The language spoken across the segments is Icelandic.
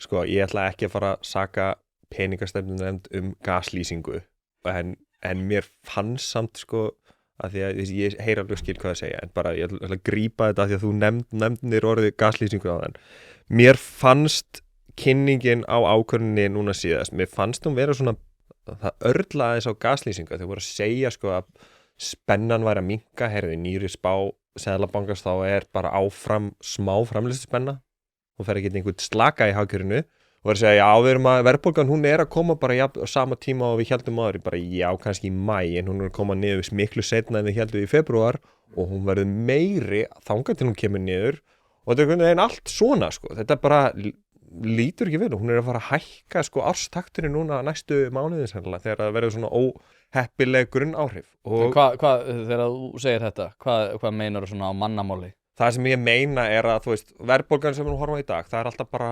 sko, ég ætla ekki að fara að saka peningastefnunefnd gaslýsingu en mér fannst samt sko að því að ég heyri alveg skil hvað það segja en bara ég ætla að grípa þetta að því að þú nefnir orðið gaslýsingu á þann. Mér fannst kynningin á ákvörðunni núna síðast, mér fannst hún vera svona, það örlaðis á gaslýsingu, þau voru að segja sko að spennan væri að minnka, nýri spá Seðlabankans þá bara áfram smá framleiðsluspenna, hún fer ekki einhvern slaka í hagkerfinu og verður að segja, já, verðbólgan hún að koma bara á sama tíma og við héldum áður, bara já, kannski í maí, en hún að koma niður miklu seinna en við héldum í febrúar og hún verður meiri þangað til hún kemur niður og þetta einhvern veginn allt svona, sko, þetta bara lítur ekki við, hún að fara að hækka, sko, árstakturinn núna næstu mánuðin sennilega, þegar það verður svona óheppileg grunnáhrif. Og hvað, þegar þú segir þetta, hvað meinar þú svona á mannamáli? Það sem ég meina að, þú veist, verðbólgan sem við horfum á í dag, það alltaf bara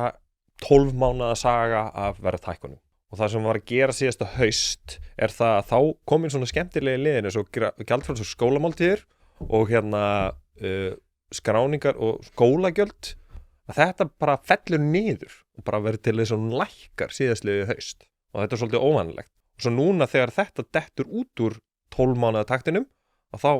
12 mánaða saga af verðhækkunum. Og það sem var að gera síðasta haust það að þá komin svona skemmtilegi liðin eins og gjaldfrjáls og skólamáltíðir og skráningar og skólagjöld, að þetta bara fellur niður og bara verður til þess að hún lækkar síðastliðið haust. Og þetta svolítið óvanlegt. Og svo núna þegar þetta dettur út úr 12 mánaða taktinum, að þá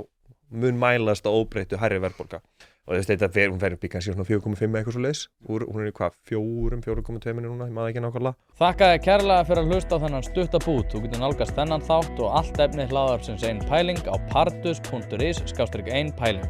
mun mælast að óbreyttu hærri verðbólga. Og þetta hún fer upp í kannski svona 4,5 eitthvað svo leis. Hún í hvað, 4,2 núna, ég maður ekki nákvæmlega. Þakka þér kærlega fyrir að hlusta á þennan stutta bút. Þú getur nálgast þennan þátt og allt efni hlaðvarpsins Ein Pæling á pardus.is/ein pæling.